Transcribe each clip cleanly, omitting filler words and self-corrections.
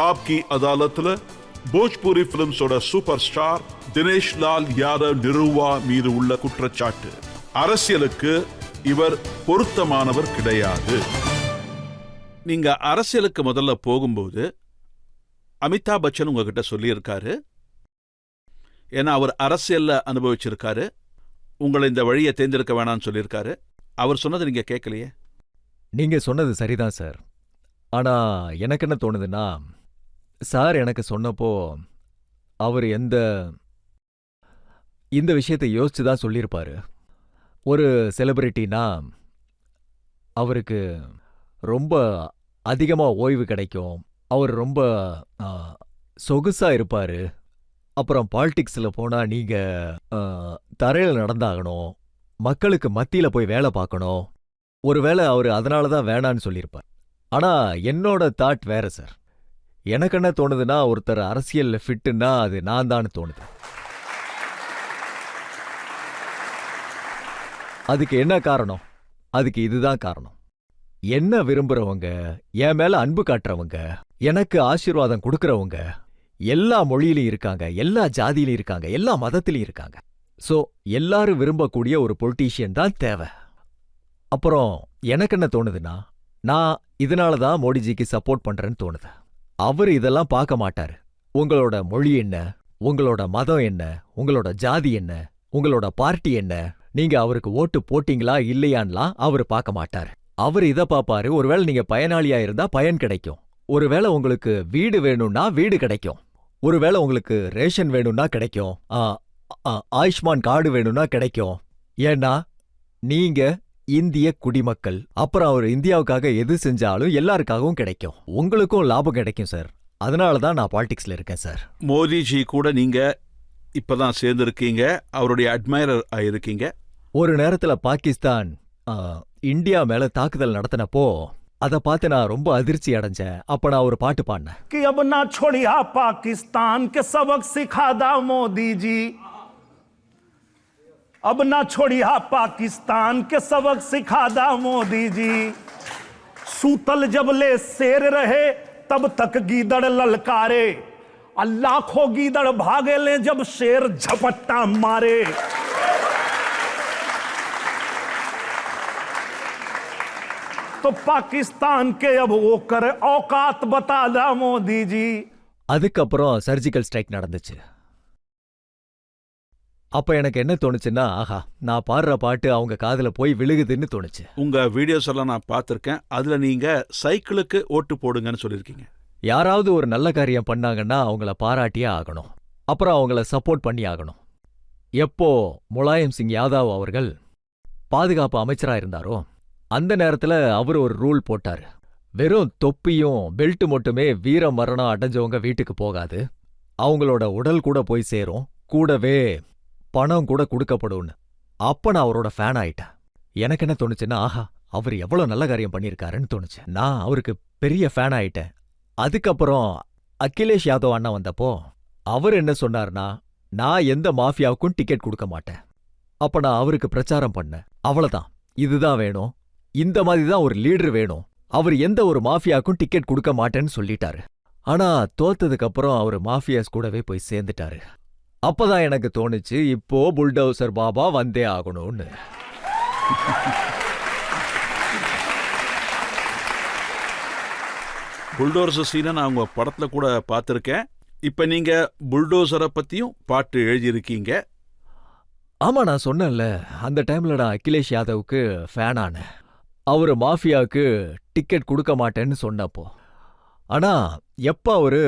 ஆப்கி அதாலத்ல Bhojpuri பிலிம்ஸோட super star Dinesh Lal Yadav நிருவா மீது உள்ள குற்றச்சாட்டு. அரசியலுக்கு இவர் பொருத்தமானவர் கிடையாது. நீங்க அரசியலுக்கு முதல்ல போகும்போது அமிதாப் பச்சன் உங்ககிட்ட சொல்லியிருக்காரு, ஏன்னா அவர் அரசியல்ல அனுபவிச்சிருக்காரு, உங்களை இந்த வழியை தேர்ந்தெடுக்க வேணாம்னு சொல்லியிருக்காரு. அவர் சொன்னது நீங்க கேட்கலையே? நீங்க சொன்னது சரிதான் சார். ஆனா எனக்கு என்ன தோணுதுன்னா, சார் எனக்கு சொன்னப்போ அவர் இந்த விஷயத்தை யோசிச்சு தான் சொல்லியிருப்பாரு. ஒரு செலிபிரிட்டினா அவருக்கு ரொம்ப அதிகமா ஓய்வு கிடைக்கும், அவர் ரொம்ப சொகுசா இருப்பாரு. அப்புறம் பாலிடிக்ஸ்ல போனா நீங்க தரையில நடந்தாகணும், மக்களுக்கு மத்தியில போய் வேலை பார்க்கணும். ஒருவேளை அவர் அதனால தான் வேணான்னு சொல்லியிருப்பார். ஆனா என்னோட தாட் வேற சார். எனக்கு என்ன தோணுதுன்னா, ஒருத்தர் அரசியல் ஃபிட்டுன்னா அது நான் தான் தோணுது. அதுக்கு என்ன காரணம்? அதுக்கு இதுதான் காரணம். என்ன விரும்புறவங்க, என் மேல அன்பு காட்டுறவங்க, எனக்கு ஆசீர்வாதம் கொடுக்கறவங்க எல்லா மொழியிலையும் இருக்காங்க, எல்லா ஜாதியிலையும் இருக்காங்க, எல்லா மதத்திலையும் இருக்காங்க. சோ எல்லாரும் விரும்பக்கூடிய ஒரு பொலிட்டீஷியன் தான் தேவை. அப்புறம் எனக்கு என்ன தோணுதுன்னா, நான் இதனால தான் மோடிஜிக்கு சப்போர்ட் பண்றேன்னு தோணுது. அவர் இதெல்லாம் பார்க்க மாட்டாரு. உங்களோட மொழி என்ன, உங்களோட மதம் என்ன, உங்களோட ஜாதி என்ன, உங்களோட பார்ட்டி என்ன, நீங்க அவருக்கு ஓட்டு போட்டீங்களா இல்லையான்லாம் அவர் பார்க்க மாட்டாரு. அவர் இதை பார்ப்பாரு. ஒருவேளை நீங்க பயனாளியா இருந்தா பயன் கிடைக்கும், ஒருவேளை உங்களுக்கு வீடு வேணும்னா வீடு கிடைக்கும், ஒருவேளை உங்களுக்கு ரேஷன் வேணும்னா கிடைக்கும், ஆயுஷ்மான் கார்டு வேணும்னா கிடைக்கும். ஏன்னா நீங்க இந்திய குடிமக்கள். அப்புறம் அவர் இந்தியாவுக்காக எது செஞ்சாலும் எல்லாருக்காகவும் கிடைக்கும், உங்களுக்கும் லாபம் கிடைக்கும் சார். அதனால தான் நான் பாலிடிக்ஸ்ல இருக்கேன் சார். மோடிஜி கூட நீங்க இப்பதான் சேர்ந்திருக்கீங்க, அவருடைய அட்மைரர் ஆயிருக்கீங்க. ஒரு நேரத்துல பாகிஸ்தான் இந்தியா மேல தாக்குதல் நடத்தினப்போ அதை பார்த்து நான் ரொம்ப அதிர்ச்சி அடைஞ்சேன். அப்ப நான் ஒரு பாட்டு பாடினேன். कि अब ना छोड़िया पाकिस्तान के सबक सिखादा मोदी जी, अब ना छोड़िया पाकिस्तान के सबक सिखादा मोदी जी, सूतल जबले शेर रहे तब तक गीदड़ ललकारे, लाखों गीदड़ भागे ले जब शेर झपट्टा मारे. तो पाकिस्तान के अब वो करे औकात बता दा मोदी जी. அதுக்கப்புறம் சர்ஜிக்கல் ஸ்ட்ரைக் நடந்துச்சு. அப்ப எனக்கு என்ன தோணுச்சுன்னா, ஆஹா, நான் பாடுற பாட்டு அவங்க காதுல போய் விழுகுதுன்னு தோணுச்சு. உங்க வீடியோஸ் எல்லாம் நான் பார்த்திருக்கேன். அதுல நீங்க சைக்கிளுக்கு ஓட்டு போடுங்கன்னு சொல்லியிருக்கீங்க. யாராவது ஒரு நல்ல காரியம் பண்ணாங்கன்னா அவங்கள பாராட்டியே ஆகணும், அப்புறம் அவங்கள சப்போர்ட் பண்ணி ஆகணும். எப்போ முலாயம் சிங் யாதவ் அவர்கள் பாதுகாப்பு அமைச்சரா இருந்தாரோ அந்த நேரத்துல அவர் ஒரு ரூல் போட்டாரு. வெறும் தொப்பியும் பெல்ட் மட்டுமே வீர மரணம் அடைஞ்சவங்க வீட்டுக்கு போகாது, அவங்களோட உடல் கூட போய் சேரும், கூடவே பணம் கூட கொடுக்கப்படும்னு. அப்ப நான் அவரோட ஃபேன் ஆயிட்டேன். எனக்கு என்ன தோணுச்சுன்னா, ஆஹா, அவர் எவ்வளவு நல்ல காரியம் பண்ணியிருக்காருன்னு தோணுச்சு. நான் அவருக்கு பெரிய ஃபேன் ஆயிட்டேன். அதுக்கப்புறம் அகிலேஷ் யாதவ் அண்ணா வந்தப்போ அவர் என்ன சொன்னார்னா, நான் எந்த மாஃபியாவுக்கும் டிக்கெட் கொடுக்க மாட்டேன். அப்ப நான் அவருக்கு பிரச்சாரம் பண்ணேன். அவ்வளவுதான், இதுதான் வேணும், இந்த மாதிரி தான் ஒரு லீடர் வேணும். அவர் எந்த ஒரு மாஃபியாவுக்கும் டிக்கெட் கொடுக்க மாட்டேன்னு சொல்லிட்டாரு. ஆனா தோத்ததுக்கு அப்புறம் அவர் மாஃபியாஸ் கூடவே போய் சேர்ந்துட்டாரு. அப்பதான் எனக்கு தோணுச்சு, இப்போ புல்டோசர் பாபா வந்தே ஆகணும்னு. புல்டோசர் சீனை நான் உங்க படத்துல கூட பார்த்திருக்கேன். இப்ப நீங்க புல்டோசரை பத்தியும் பாட்டு எழுதியிருக்கீங்க. ஆமா, நான் சொன்னேன்ல, அந்த டைம்ல நான் அகிலேஷ் யாதவுக்கு ஃபேன் ஆனேன். அவரு மாஃபியாவுக்கு டிக்கெட் கொடுக்க மாட்டேன்னு சொன்னப்போ. ஆனா எப்ப அவரு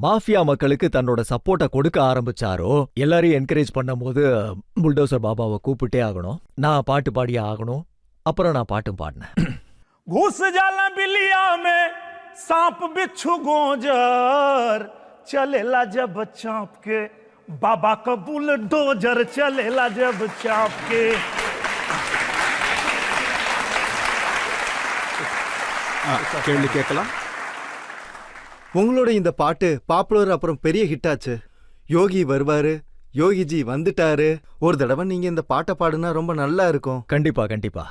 மாஃபியா மக்களுக்கு தன்னோட சப்போர்ட்டை கொடுக்க ஆரம்பிச்சாரோ, எல்லாரையும் என்கரேஜ் பண்ணும் போது புல்டோசர் பாபாவை கூப்பிட்டே ஆகணும், நான் பாட்டு பாடியே ஆகணும். அப்புறம் நான் பாட்டும் பாடினேன். घुस जाला बिलिया में सांप बिच्छू गोजर, चलेला जब चाप के बाबा का बुलडोजर, चलेला जब चाप के. கேள்வி கேட்கலாம். உங்களோட இந்த பாட்டு பாப்புலர், அப்புறம் பெரிய ஹிட் ஆச்சு. யோகி வருவாரு, யோகிஜி வந்துட்டாரு. ஒரு தடவை நீங்க இந்த பாட்டை பாடுனா ரொம்ப நல்லா இருக்கும். கண்டிப்பா கண்டிப்பா.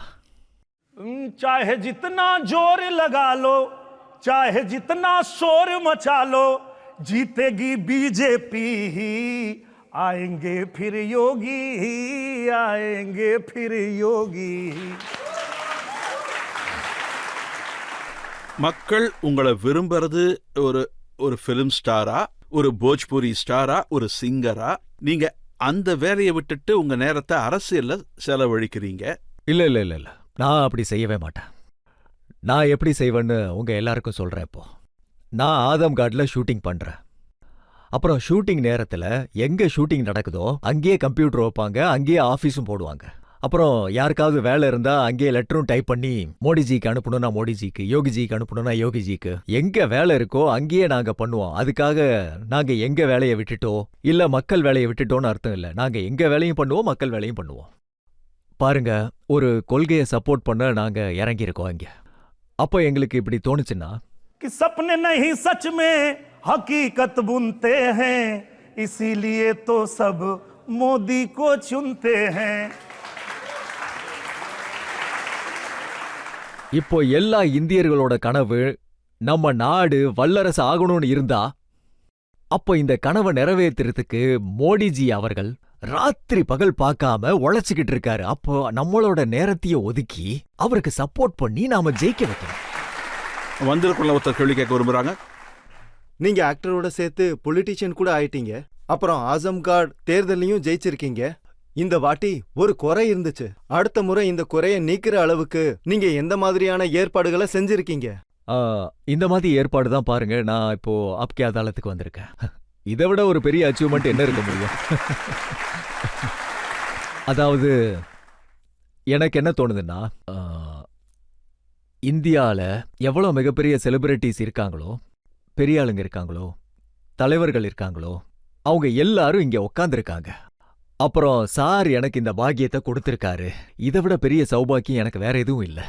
चाहे जितना जोर लगा लो, चाहे जितना शोर मचा लो जीतेगी बीजेपी ही आएंगे फिर योगी ही आएंगे फिर योगी மக்கள் உங்களை விரும்புறது ஒரு ஃபிலிம் ஸ்டாரா, ஒரு போஜ்பூரி ஸ்டாரா, ஒரு சிங்கரா? நீங்க அந்த வேலையை விட்டுட்டு உங்க நேரத்தை அரசியல்ல செலவழிக்கிறீங்க. இல்ல இல்ல இல்ல இல்ல, நான் அப்படி செய்யவே மாட்டேன். நான் எப்படி செய்வேன்னு உங்க எல்லாருக்கும் சொல்றேன் இப்போ. நான் ஆதம்காட்ல ஷூட்டிங் பண்றேன். அப்புறம் ஷூட்டிங் நேரத்துல எங்க ஷூட்டிங் நடக்குதோ அங்கேயே கம்ப்யூட்டர் வைப்பாங்க, அங்கேயே ஆஃபீஸும் போடுவாங்க. அப்புறம் யாருக்காவது வேலை இருந்தா அங்கேயே லெட்டரும் டைப் பண்ணி மோடிஜிக்கு அனுப்பணும்னா மோடிஜிக்கு, யோகிஜிக்கு அனுப்பணும்னா யோகிஜிக்கு. எங்க வேலை இருக்கோ அங்கேயே நாங்க பண்ணுவோம். அதுக்காக நாங்க எங்க வேலையை விட்டுட்டோ இல்ல மக்கள் வேலையை விட்டுட்டோன்னு அர்த்தம் இல்ல. நாங்க எங்க வேலையும் பண்ணுவோம், மக்கள் வேலையும் பண்ணுவோம். பாருங்க, ஒரு கொள்கையை சப்போர்ட் பண்ண நாங்க இறங்கியிருக்கோம் இங்க. அப்போ எங்களுக்கு இப்படி தோணுச்சுன்னா, कि सपने नहीं सच में हकीकत बुनते हैं इसीलिए तो सब मोदी को चुनते हैं. இப்போ எல்லா இந்தியர்களோட கனவு நம்ம நாடு வல்லரசு ஆகணும்னு இருந்தா, அப்போ இந்த கனவை நிறைவேற்றுறதுக்கு மோடிஜி அவர்கள் ராத்திரி பகல் பார்க்காம உழைச்சுக்கிட்டு இருக்காரு. அப்போ நம்மளோட நேரத்தையே ஒதுக்கி அவருக்கு சப்போர்ட் பண்ணி நாம ஜெயிக்க வைக்கணும். வந்திருக்குள்ள ஒருத்தர் கேள்வி கேட்க விரும்புறாங்க. நீங்க ஆக்டரோட சேர்த்து பொலிட்டீஷியன் கூட ஆயிட்டீங்க. அப்புறம் ஆசம்காட் தேர்தலையும் ஜெயிச்சிருக்கீங்க. இந்த வாட்டி ஒரு குறை இருந்துச்சு. அடுத்த முறை இந்த குறைய நீக்கிற அளவுக்கு நீங்க எந்த மாதிரியான ஏற்பாடுகளை செஞ்சிருக்கீங்க? இந்த மாதிரி ஏற்பாடு தான் பாருங்க. நான் இப்போ அப்கே அதாலத்துக்கு வந்திருக்கேன். இதை விட ஒரு பெரிய அச்சீவ்மெண்ட் என்ன இருக்க முடியும்? அதாவது எனக்கு என்ன தோணுதுன்னா, இந்தியால எவ்வளவு மிகப்பெரிய செலிபிரிட்டிஸ் இருக்காங்களோ, பெரிய ஆளுங்க இருக்காங்களோ, தலைவர்கள் இருக்காங்களோ, அவங்க எல்லாரும் இங்க உட்காந்துருக்காங்க. அப்புறம் சார் எனக்கு இந்த பாக்கியத்தை கொடுத்திருக்காரு. இதை விட பெரிய சௌபாக்கியம் எனக்கு வேற எதுவும் இல்லை.